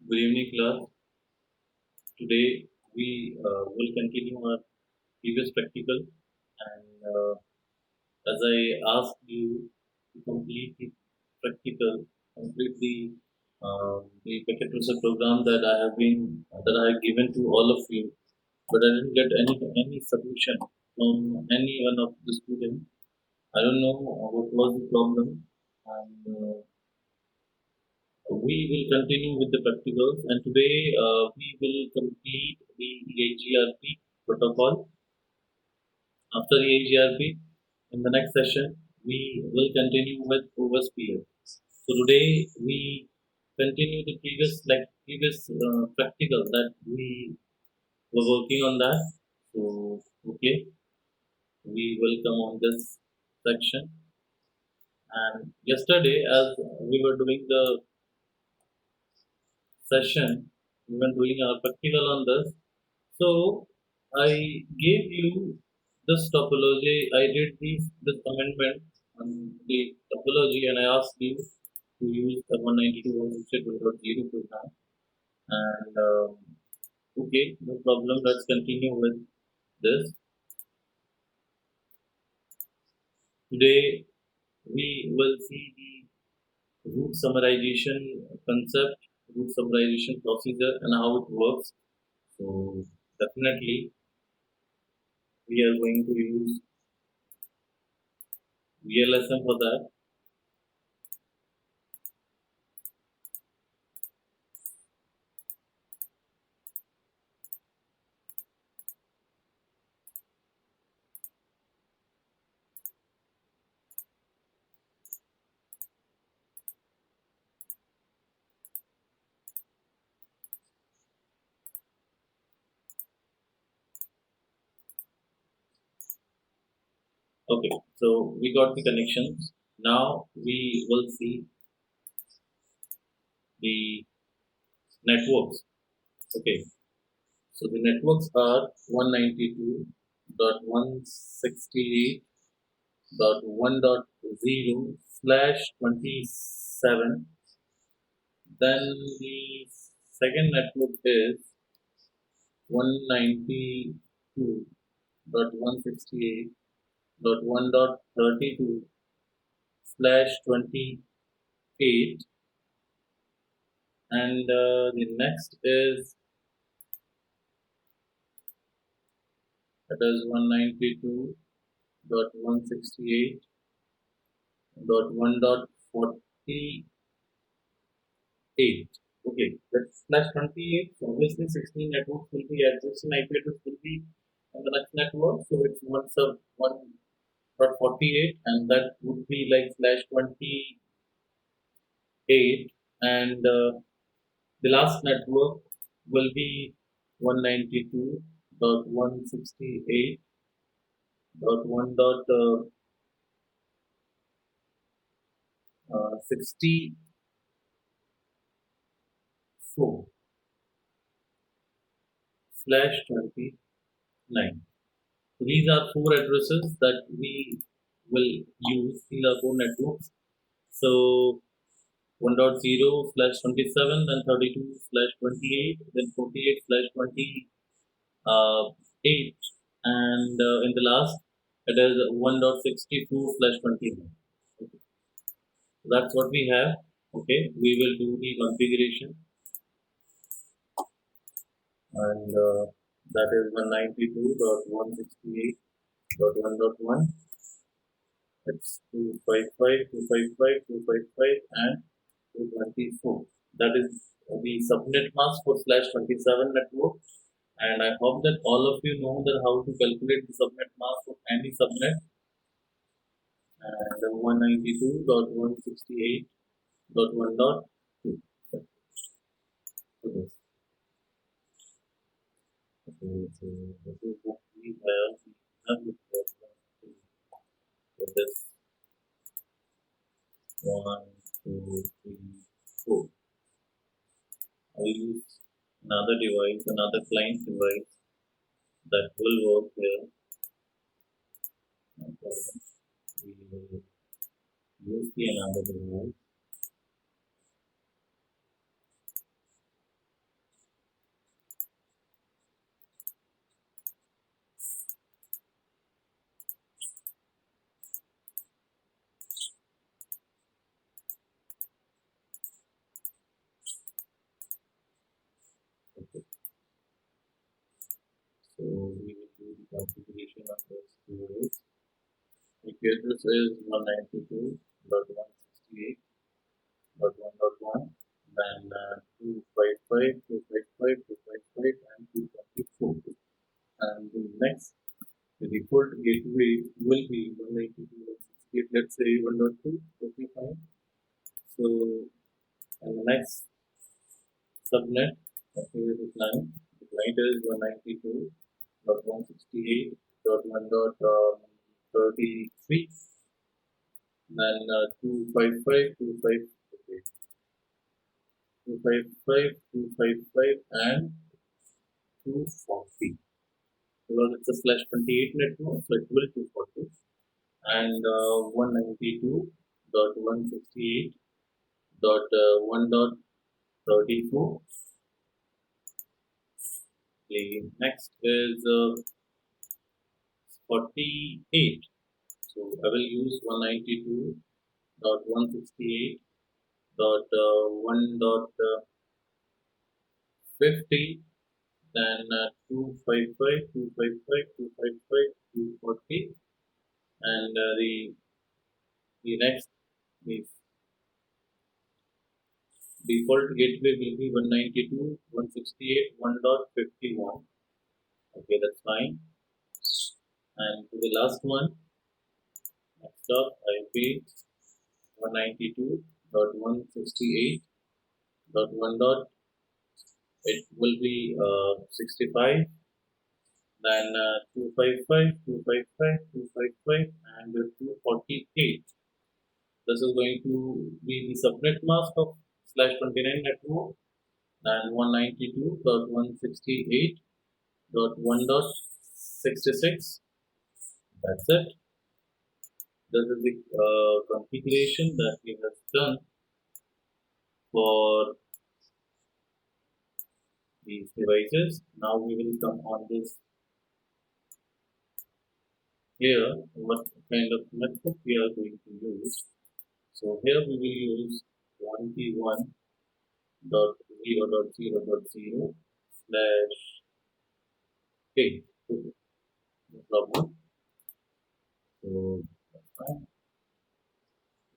Good evening, class. Today we will continue our previous practical, and as I asked you to complete the practical, complete the packet research program that I have given to all of you, but I didn't get any solution from any one of the students. I don't know what was the problem, and we will continue with the practicals, and today we will complete the EIGRP protocol. After EIGRP, in the next session, we will continue with OSPF. So today we continue the previous practical that we were working on that. So okay, we will come on this section. And yesterday, as we were doing the session, we were doing our practical on this. So I gave you this topology. I did this amendment on the topology, and I asked you to use the 192.168.1.0 program. And okay, no problem. Let's continue with this. Today we will see the root summarization concept, root summarization procedure, and how it works. So definitely we are going to use VLSM for that. Okay, so we got the connections. Now we will see the networks. Okay, so the networks are 192.168.1.0/27. Then the second network is 192.168.1.32/28, and the next is that is 192.168.1.48. Okay, that's slash 28. So obviously 16 networks will be adjacent IP address will be on the next network. So it's 1.48, and that would be like slash 28, and the last network will be 192.168.1.64/29. So these are four addresses that we will use. These are four networks. So 1.0/27, then 32/28, then 48/28, and in the last it is 1.62/29. Okay. So that's what we have. Okay, we will do the configuration, and that is 192.168.1.1. It's 255, 255, 255, and 224. That is the subnet mask for /27 network. And I hope that all of you know that how to calculate the subnet mask of any subnet. And 192.168.1.2. So this. Okay, so this is what we have. We have with this 1, 2, 3, 4. I will use another device, another client device that will work here. No problem. We will use the another device. configuration of this is IP address is 192.168.1.1, then 255, and 224. And the next, the default gateway will be 192.168, let's say 1.2, okay, fine. So, and the next subnet, okay, the client is 192.168.1.33, then 255, and 240. Because it's a /28 network, so it will 240. And 192.168.1.34. The next is 48. So I will use 192.168.1.50, then 255, 240, and the next is default gateway will be 192.168.1.51. Okay, that's fine. And to the last one, next up, IP 192.168.1. It will be 65, then 255, and 248. This is going to be the subnet mask of /29 network, and 192.168.1.66. That's it. This is the configuration that we have done for these devices. Now we will come on this here, what kind of network we are going to use. So here we will use 1P1.0.0.0/8. Okay, no problem. So that's fine.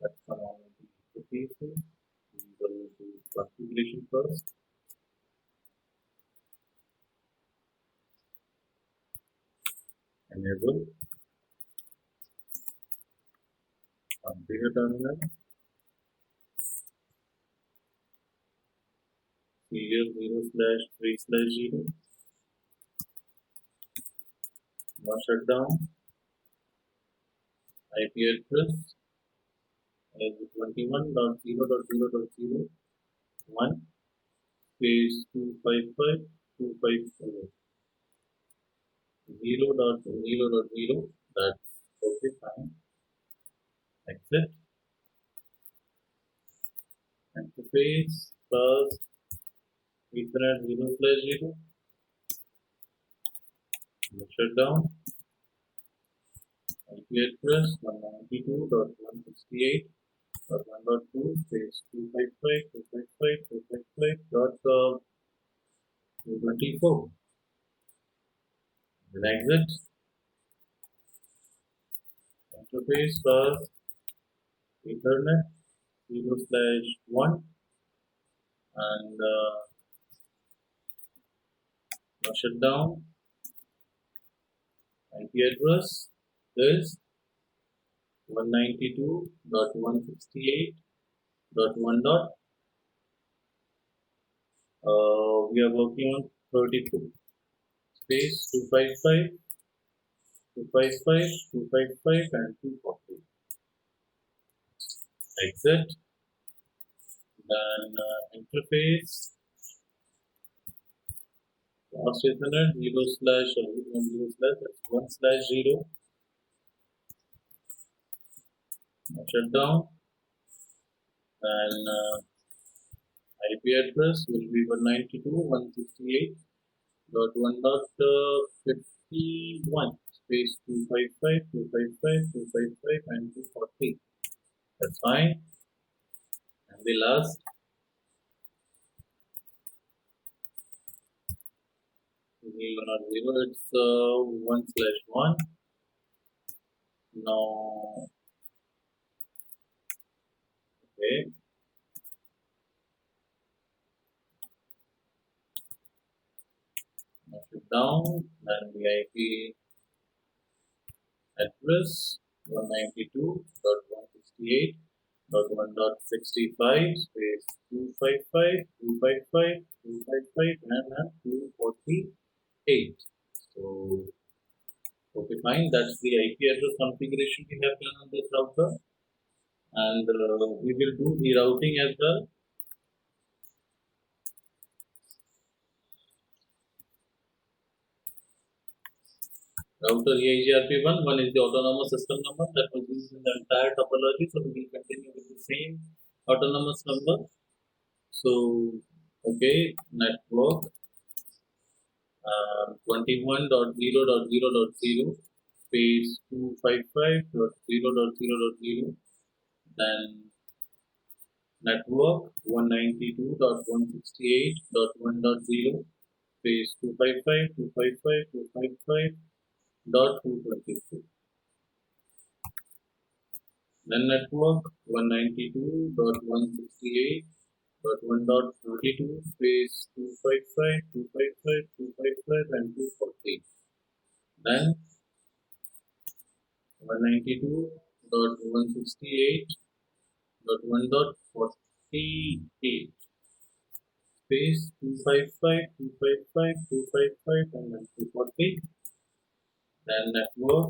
Let's come on the interfaces. We will do configuration first. Enable configure terminal, serial 0/3/0, no shutdown, IP address is 21.0.0.0.1 space 255 0.0.0. That's okay, fine. Exit. Interface first Ethernet 0/0. Shutdown. IP address 192.168.1.2 space 255.224. Then exit. Interface first Ethernet 0/1, and shutdown. IP address is 192.168.1. We are working on 32 space 255, and 240. Exit. Then interface last Ethernet 0/1/0. Shutdown. And IP address will be 192.168.1.51 space 255, and 240. That's fine. And the last, we not 0, it's 1/1. Now, okay, knock it down, then the IP address 192.168.1.65 space 255, 255, 255, and 248. So, okay, fine. That's the IP address configuration we have done on this router, and we will do the routing as well. Router EIGRP1, one is the autonomous system number that was used in the entire topology, so we will continue with the same autonomous number. So, okay, network 21.0.0.0 space 255.0.0.0, then network 192.168.1.0 space 255.255.223, then network 192.168.1.32 space 255, and 240, then 192.168.1.48 space 255, and then 240, then network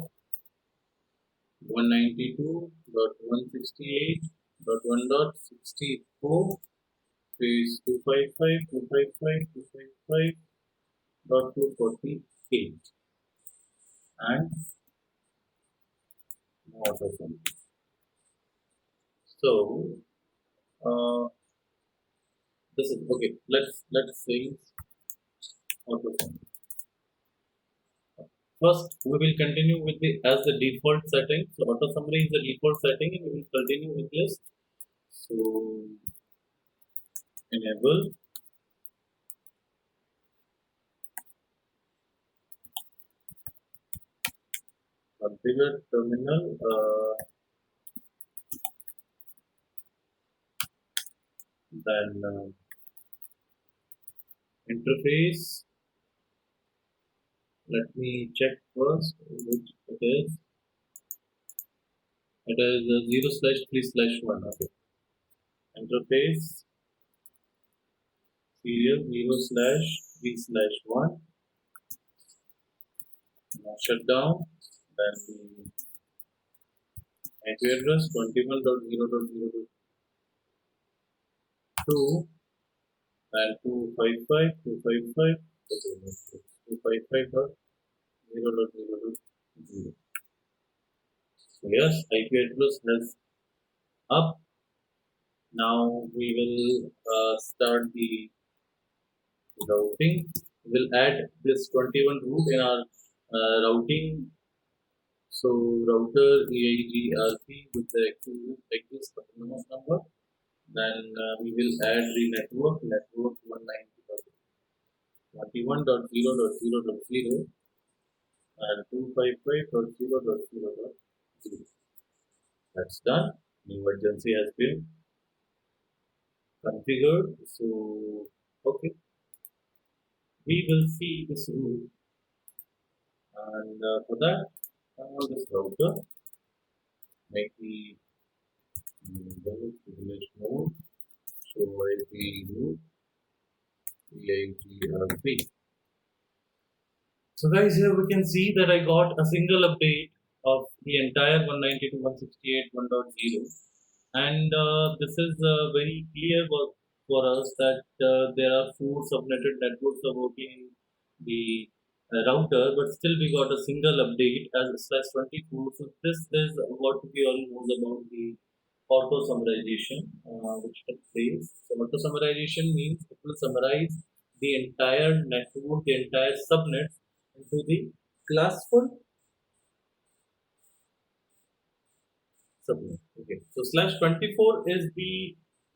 192.168.1.64 space 255.248, and no other one. So, this is okay. Let's say auto summary. First, we will continue with the as the default setting. So, auto summary is the default setting, and we will continue with this. So, enable configure terminal. Then interface. Let me check first which it is. It is 0/3/1. Okay. Interface serial 0/3/1. Now shut down. Then the IP address 21.0.0.2 and 255.255.0.0.0. So yes, IP address has up. Now we will start the routing. We'll add this 21 root in our routing. So router EIGRP with the access autonomous number. Then we will add the network 191.0.0.0 and 255.0.0.0. That's done. Emergency has been configured. So okay, we will see this route, and for that, this router make the privilege mode. So IP root EIGRP. So guys, here we can see that I got a single update of the entire 192.168.1.0, and this is very clear for us that there are 4 subnetted networks are working in the router, but still we got a single update as /24. So this is what we all know about the auto summarization, which took place. So auto summarization means it will summarize the entire network, the entire subnet into the classful subnet. Okay, so /24 is the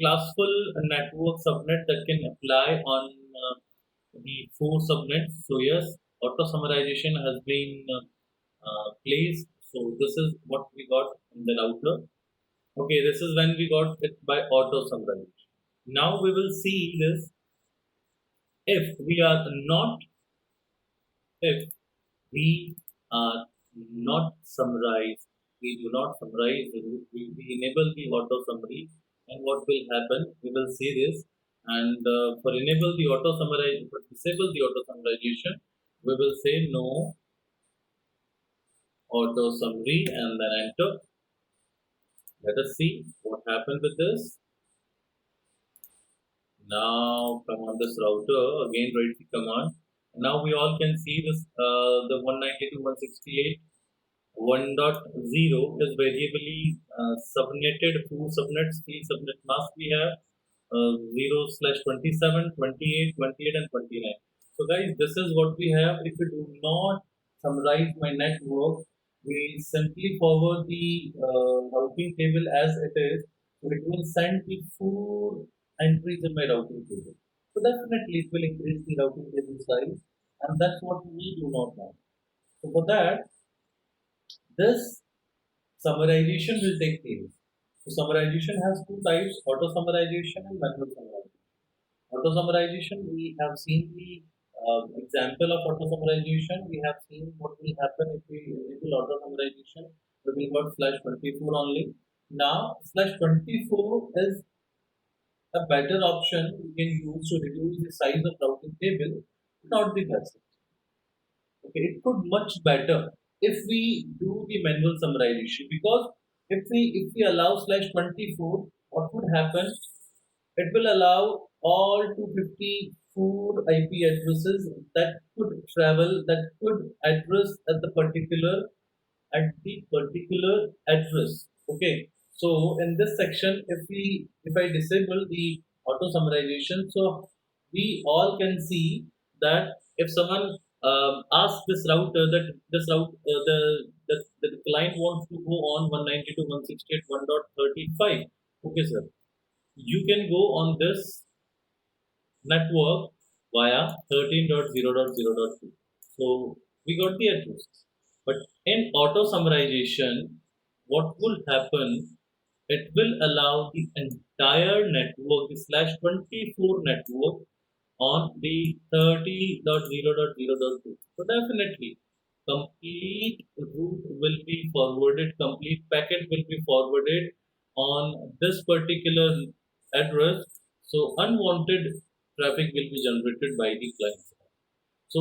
classful network subnet that can apply on the 4 subnets. So yes, auto summarization has been placed. So this is what we got in the router. Okay, this is when we got it by auto summarization. Now we will see this if we are not, if we are not summarized, we do not summarize the root, we enable the auto summary, and what will happen, we will see this. And for enable the auto summarize, for disable the auto summarization, we will say no auto summary and then enter. Let us see what happened with this. Now come on this router, again write the command. Now we all can see this, the 192.168.1.0 is variably subnetted. Two subnets, three subnet masks we have, 0/27, 28, 28 and 29. So guys, this is what we have. If we do not summarize my network, we simply forward the routing table as it is. So it will send the 4 entries in my routing table. So definitely it will increase the routing table size, and that's what we do not want. So for that, this summarization will take place. So summarization has two types: auto summarization and manual summarization. Auto summarization, we have seen the example of auto summarization. We have seen what will happen if we enable auto summarization. We will got /24 only. Now /24 is a better option we can use to reduce the size of routing table, not the best. Okay, it could much better if we do the manual summarization, because if we allow /24, what would happen, it will allow all 254 IP addresses that could travel, that could address at the particular address. Okay, so in this section, if I disable the auto summarization, so we all can see that if someone asks this router that this route the client wants to go on 192.168.1.35, okay sir, you can go on this network via 13.0.0.2. So we got the address. But in auto summarization, what will happen? It will allow the entire network, the /24 network, on the 30.0.0.2. So definitely, complete route will be forwarded, complete packet will be forwarded on this particular address. So unwanted traffic will be generated by the client. So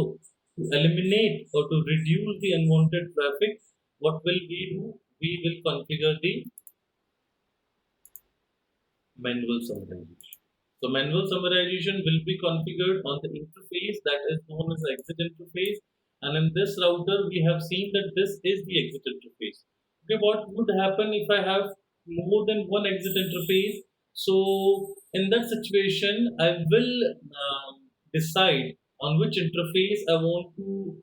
to eliminate or to reduce the unwanted traffic, what will we do? We will configure the manual summarization. So manual summarization will be configured on the interface that is known as exit interface. And in this router, we have seen that this is the exit interface. Okay, what would happen if I have more than one exit interface? So in that situation, I will decide on which interface I want to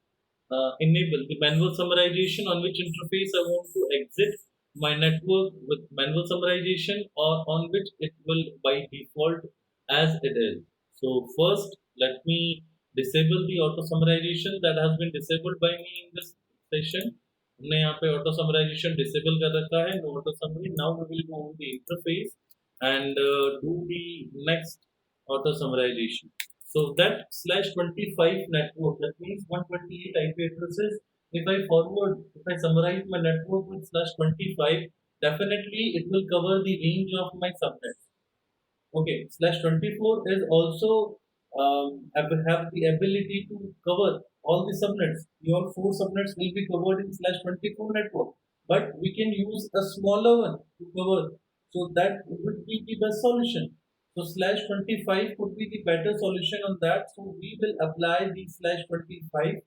enable the manual summarization, on which interface I want to exit my network with manual summarization, or on which it will by default as it is. So first, let me disable the auto summarization that has been disabled by me in this session. हमने यहाँ पे auto summarization disable कर रखा है, no auto summary. Now we will go on the interface and do the next auto summarization. So that /25 network, that means 128 IP addresses. If I summarize my network with /25, definitely it will cover the range of my subnets. Okay, /24 is also have the ability to cover all the subnets. Your 4 subnets will be covered in /24 network, but we can use a smaller one to cover. So that would be the best solution. So /25 could be the better solution on that. So we will apply the /25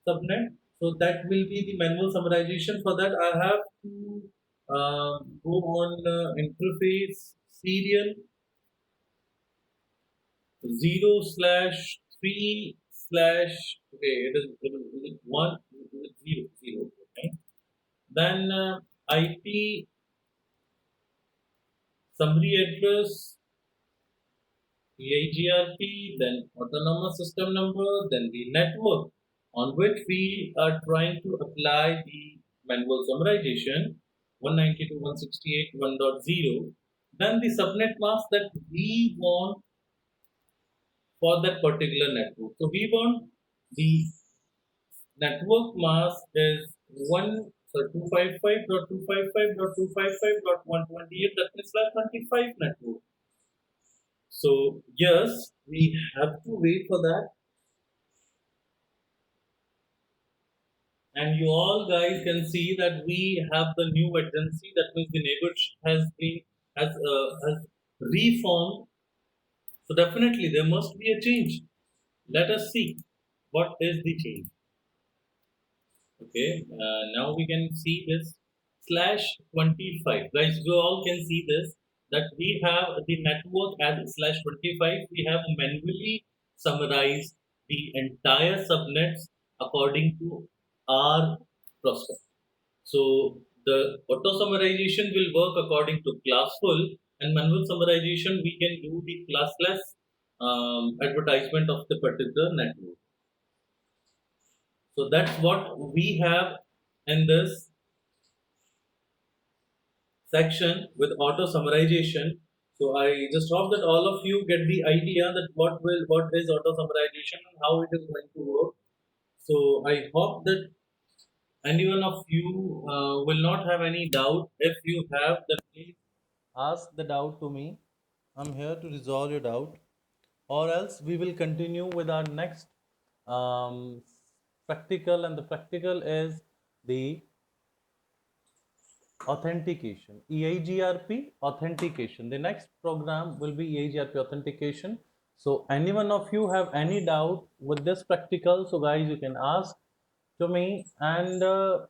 subnet. So that will be the manual summarization. For that, I have to go on interface serial 0/3/ okay, it is 1 0 0. Okay. Then IP summary address, EIGRP, then autonomous system number, then the network. on which we are trying to apply the manual summarization 192.168.1.0, then the subnet mask that we want for that particular network. So we want the network mask is 255.255.255.128, that means like 25 network. So yes, we have to wait for that. And you all guys can see that we have the new agency, that means the neighbor has reformed. So definitely there must be a change. Let us see what is the change. Okay, now we can see this slash 25. Guys, you all can see this, that we have the network as slash 25. We have manually summarized the entire subnets according to our prospect. So the auto summarization will work according to classful, and manual summarization we can do the classless advertisement of the particular network. So that's what we have in this section with auto summarization. So I just hope that all of you get the idea that what is auto summarization and how it is going to work. So I hope that any one of you will not have any doubt. If you have, then please ask the doubt to me. I'm here to resolve your doubt, or else we will continue with our next um, practical, and the practical is the authentication, EIGRP authentication. The next program will be EIGRP authentication. So any one of you have any doubt with this practical, so guys, you can ask to me. And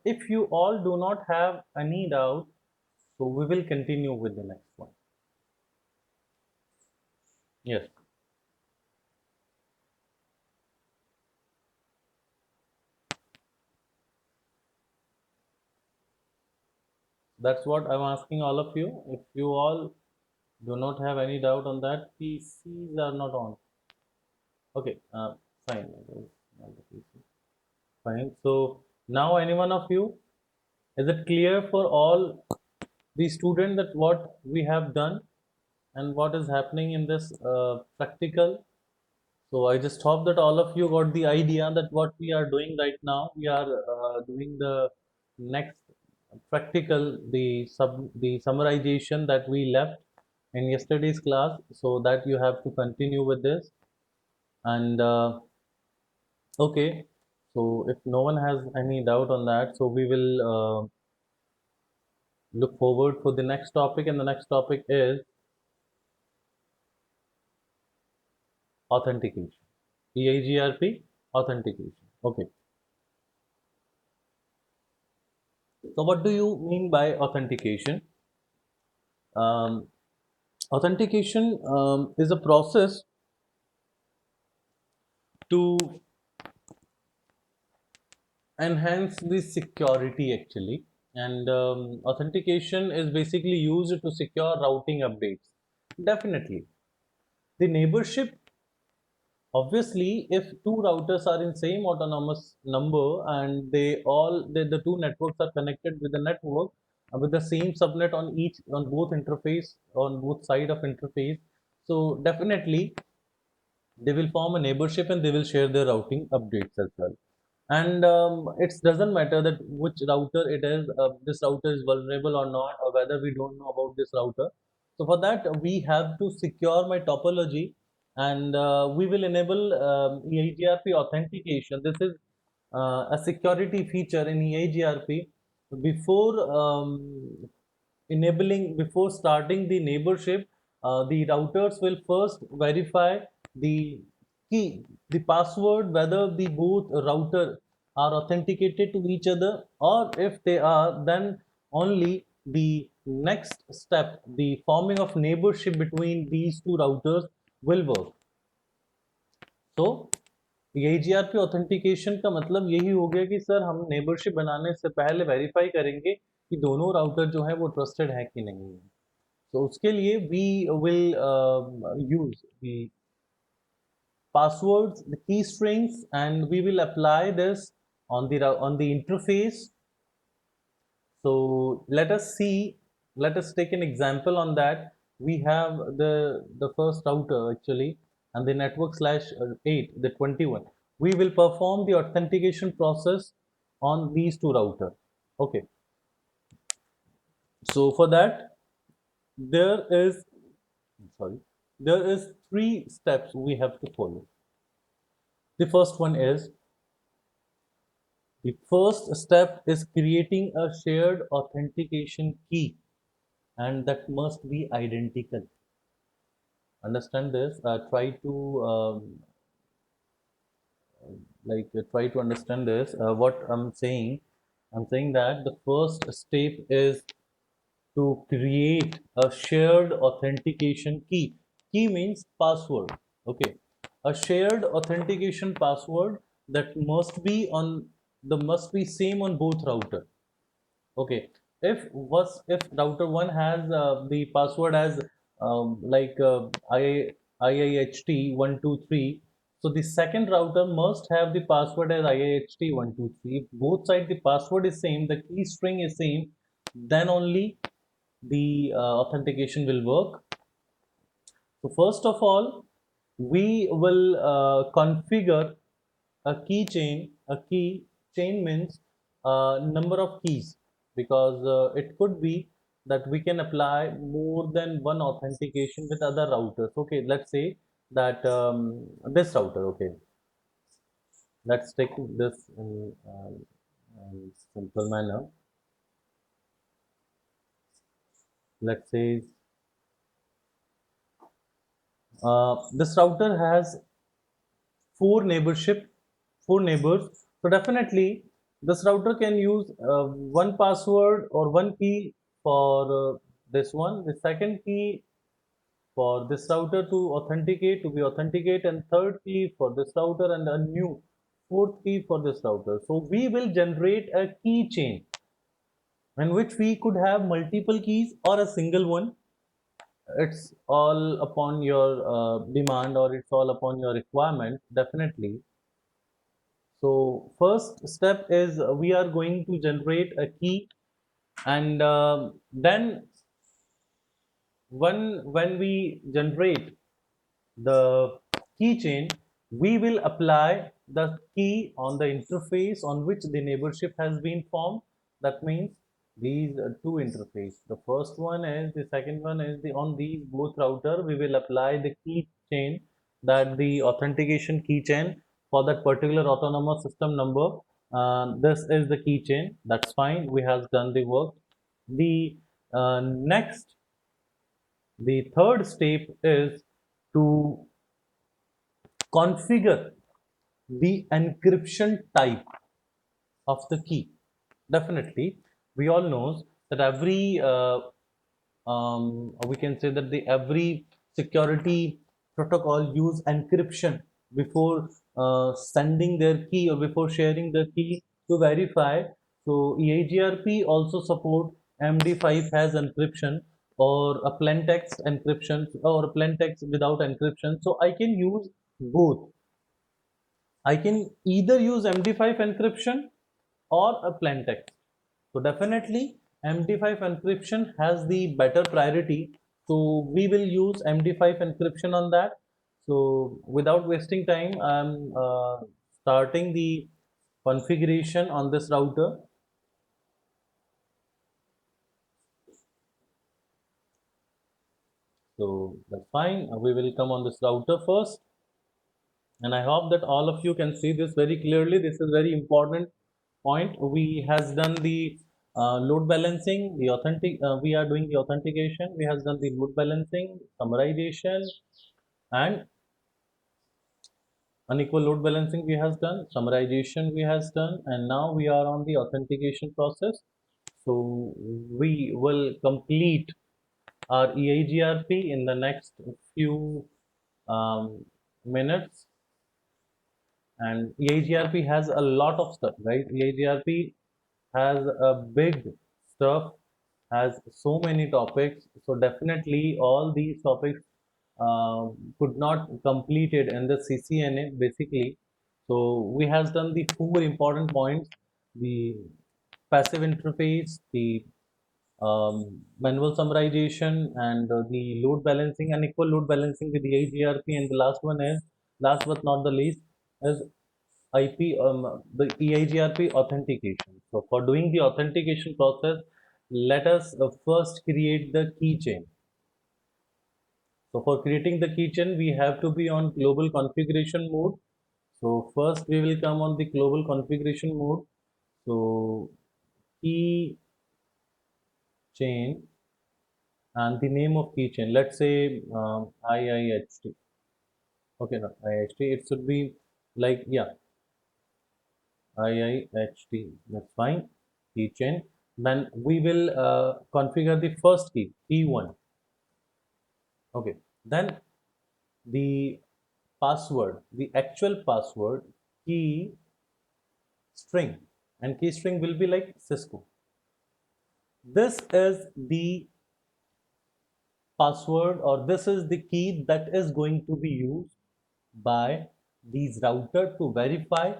if you all do not have any doubt, so we will continue with the next one. Yes. That's what I'm asking all of you. If you all do not have any doubt on that, PCs are not on. Okay, fine. Fine. So now, any one of you, is it clear for all the students that what we have done and what is happening in this practical? So I just hope that all of you got the idea that what we are doing right now. We are doing the next practical, the summarization that we left in yesterday's class, so that you have to continue with this. And okay, so if no one has any doubt on that, so we will look forward for the next topic, and the next topic is authentication. EIGRP authentication. Okay. So what do you mean by authentication? Um, Authentication is a process to enhance the security actually, and authentication is basically used to secure routing updates. Definitely, the neighborship. Obviously, if two routers are in same autonomous number and the two networks are connected with the network with the same subnet on each on both interface on both side of interface, so definitely they will form a neighborship and they will share their routing updates as well. And it doesn't matter that which router it is, this router is vulnerable or not, or whether we don't know about this router. So for that we have to secure my topology, and we will enable EIGRP authentication. This is a security feature in EIGRP. Before before starting the neighborship, the routers will first verify the key, the password, whether the both router are authenticated to each other, or if they are, then only the next step, the forming of neighborship between these two routers will work. तो EIGRP authentication का मतलब यही हो गया कि sir हम neighbourship बनाने से पहले वेरीफाई करेंगे कि दोनों राउटर जो है वो ट्रस्टेड है कि नहीं है. तो उसके लिए we will use the passwords, the key strings, and we will apply this on the interface. So let us take an example on that. We have the first router actually, and the network slash 8, the 21. We will perform the authentication process on these two routers. Okay. So for that, there is sorry, there is three steps we have to follow. The first one is the first step is creating a shared authentication key, and that must be identical. Understand this. Try to try to understand this. What I'm saying that the first step is to create a shared authentication key. Key means password. Okay, a shared authentication password that must be same on both router. Okay, if router one has the password as IIHT 123, so the second router must have the password as IIHT 123. If both side the password is same, the key string is same, then only the authentication will work. So first of all, we will configure a keychain. A key chain means number of keys, because it could be that we can apply more than one authentication with other routers. Okay, let's say that this router. Okay, let's take this in simple manner. Let's say this router has four neighbors. So definitely this router can use one password or one key for this one, the second key for this router to be authenticate, and third key for this router, and a new fourth key for this router. So we will generate a key chain in which we could have multiple keys or a single one. It's all upon your demand, or it's all upon your requirement, definitely. So first step is we are going to generate a key, and then when we generate the keychain, we will apply the key on the interface on which the neighborship has been formed. That means these two interface. The first one is the second one is the on these both router. We will apply the keychain, that the authentication keychain for that particular autonomous system number. This is the keychain. That's fine. We have done the work. The next, the third step is to configure the encryption type of the key. Definitely, we all know that every we can say that the every security protocol use encryption before sending their key or before sharing the key to verify. So EIGRP also support MD5 has encryption, or a plain text encryption, or a plain text without encryption. So I can use both. I can either use MD5 encryption or a plain text. So definitely MD5 encryption has the better priority. So we will use MD5 encryption on that. So without wasting time, I'm starting the configuration on this router. So that's fine. We will come on this router first, and I hope that all of you can see this very clearly. This is very important point. We has done the load balancing, the authentic we are doing the authentication, we has done the load balancing, summarization, and unequal load balancing we has done, summarization we has done, and now we are on the authentication process. So we will complete our EIGRP in the next few minutes. And EIGRP has a lot of stuff, right? EIGRP has a big stuff, has so many topics. So definitely all these topics could not completed in the CCNA basically. So we has done the four important points: the passive interface, the manual summarization, and the load balancing and equal load balancing with the EIGRP, and the last one is, last but not the least, is the EIGRP authentication. So for doing the authentication process, let us first create the keychain. So for creating the keychain, we have to be on global configuration mode. So first we will come on the global configuration mode. So keychain and the name of keychain. Let's say IIHT. Okay, no, IIHT. It should be like, yeah, IIHT. That's fine. Keychain. Then we will configure the first key, key one. Okay. Then the password, the actual password, key string, and key string will be like Cisco. This is the password, or this is the key that is going to be used by these router to verify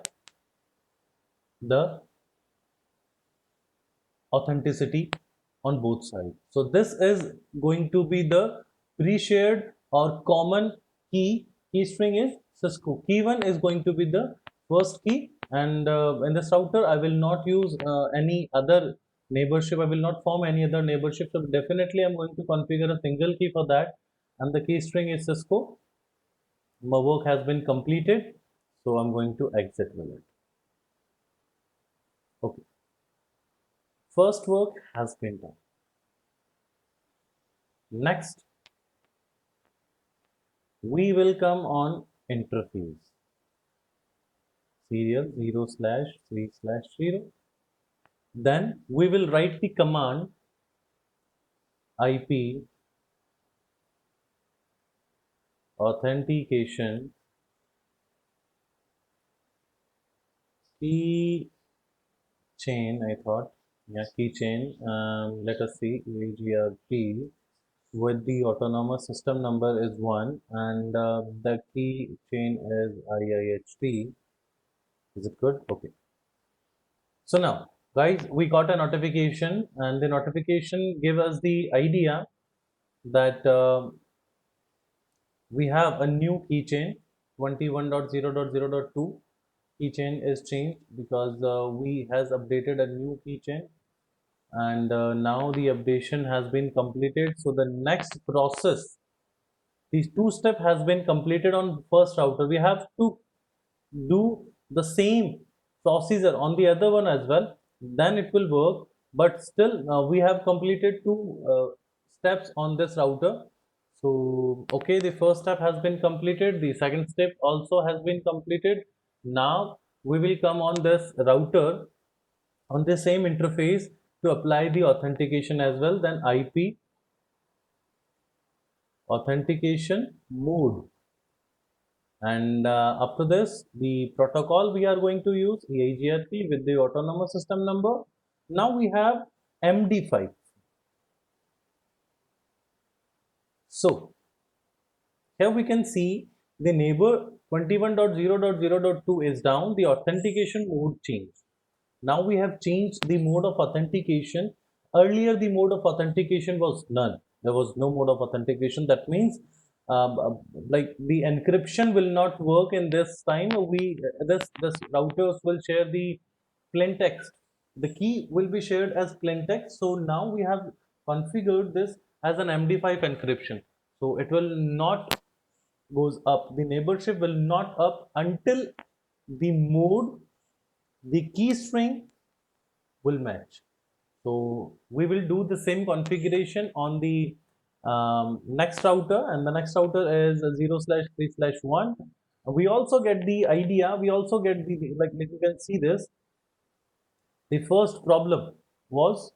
the authenticity on both sides. So this is going to be the pre-shared or common key string is Cisco. Key one is going to be the first key, and in this router I will not use any other neighborship. I will not form any other neighborship. So definitely I'm going to configure a single key for that, and the key string is Cisco. My work has been completed, so I'm going to exit with it. Okay, first work has been done. Next, we will come on interface serial 0/3/0. Then we will write the command IP authentication keychain. I thought, yeah, keychain. Let us see, EIGRP with the autonomous system number is 1, and the keychain is IIHT. Is it good? Okay. So now, guys, we got a notification, and the notification gave us the idea that we have a new keychain 21.0.0.2. Keychain is changed because we has updated a new keychain, and now the updation has been completed. So the next process, these two step has been completed on first router. We have to do the same procedure on the other one as well, then it will work. But still we have completed two steps on this router. So okay, the first step has been completed, the second step also has been completed. Now we will come on this router on the same interface to apply the authentication as well. Then IP authentication mode, and after this, the protocol we are going to use EIGRP with the autonomous system number. Now we have MD5. So here we can see the neighbor 21.0.0.2 is down. The authentication mode changed. Now we have changed the mode of authentication. Earlier, the mode of authentication was none. There was no mode of authentication. That means, like, the encryption will not work in this time. This routers will share the plain text. The key will be shared as plain text. So now we have configured this as an MD5 encryption. So it will not goes up. The neighborship will not up until the mode, the key string will match. So we will do the same configuration on the next router, and the next router is 0/3/1. We also get the idea. We also get the, like you can see this. The first problem was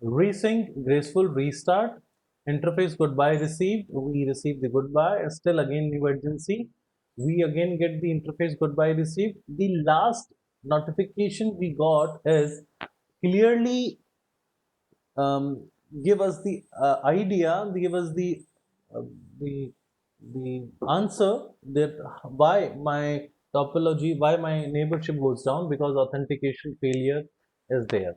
resync graceful restart. Interface goodbye received. We received the goodbye. Still again new agency. We again get the interface goodbye received. The last notification we got is clearly give us the idea, give us the the answer that why my topology, why my neighborship goes down, because authentication failure is there.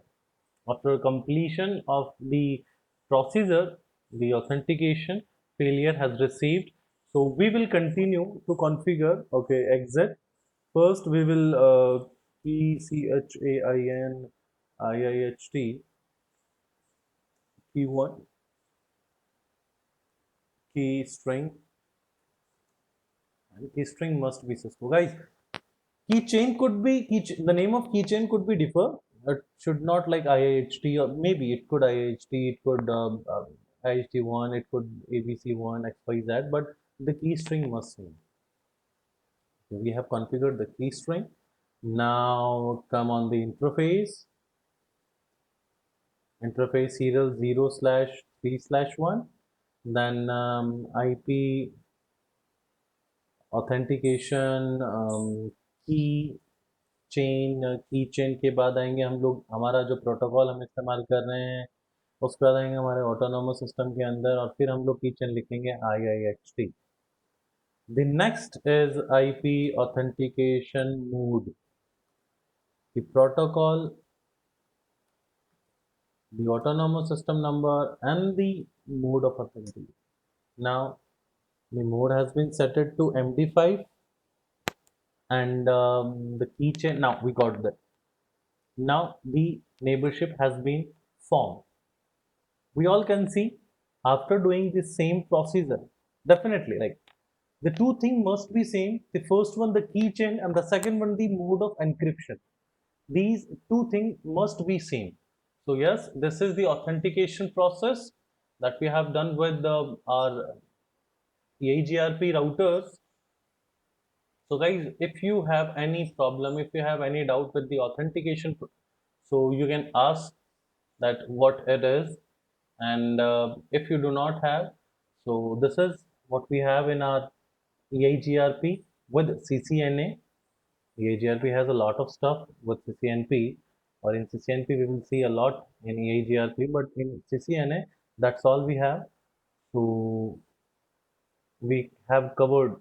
After completion of the procedure, the authentication failure has received. So we will continue to configure. Okay, exit. First, we will PCHAIN IIHT key1 key string, and key string must be Cisco. Guys, keychain could be the name of keychain could be differ. It should not like IIHT, or maybe it could IIHT, it could IHT1, it could ABC1, XYZ, but the key string must same. So we have configured the key string. Now come on the interface serial 0/3/1, then IP authentication key chain के बाद आएंगे हम लोग, हमारा जो protocol हम इस्तेमाल कर रहे हैं उसके बाद आएंगे हमारे ऑटोनोमस सिस्टम के अंदर, और फिर हम लोग की चेन लिखेंगे IIHT. The next is IP authentication mode. The protocol, the autonomous system number, and the mode of authentication. Now the mode has been set to MD5, and the keychain. Now we got that. Now the neighborship has been formed. We all can see after doing the same procedure, definitely like the two things must be same. The first one the keychain, and the second one the mode of encryption. These two things must be same. So yes, this is the authentication process that we have done with our EIGRP routers. So guys, if you have any problem, if you have any doubt with the authentication, so you can ask that what it is, and if you do not have, so this is what we have in our EIGRP with CCNA. EIGRP has a lot of stuff with CCNP, or in CCNP we will see a lot in EIGRP, but in CCNA that's all we have. So we have covered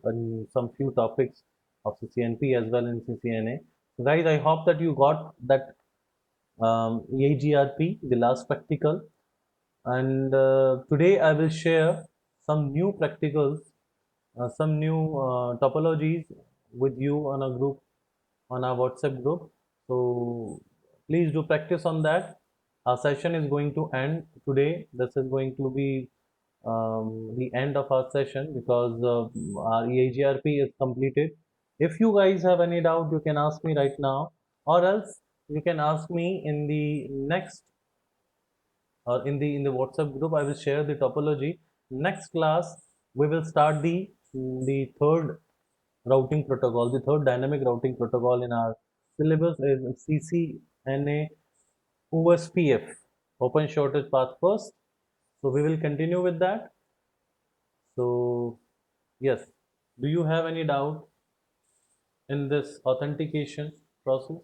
some few topics of CCNP as well in CCNA. So guys, I hope that you got that EIGRP, the last practical, and today I will share some new practicals, some new topologies with you on a group, on our WhatsApp group. So please do practice on that. Our session is going to end today. This is going to be the end of our session, because our EIGRP is completed. If you guys have any doubt, you can ask me right now, or else you can ask me in the next, or in the WhatsApp group. I will share the topology. Next class we will start the third routing protocol. The third dynamic routing protocol in our syllabus is CCNA OSPF, Open Shortest Path First. So we will continue with that. So yes, do you have any doubt in this authentication process?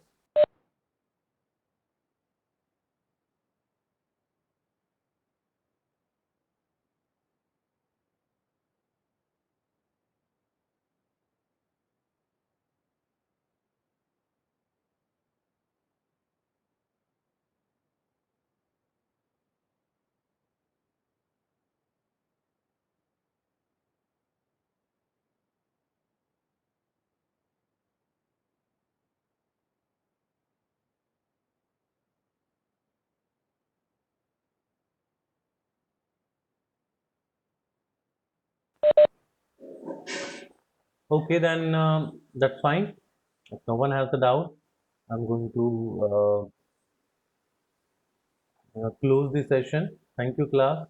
Okay, then that's fine. If no one has a doubt, I'm going to close the session. Thank you, class.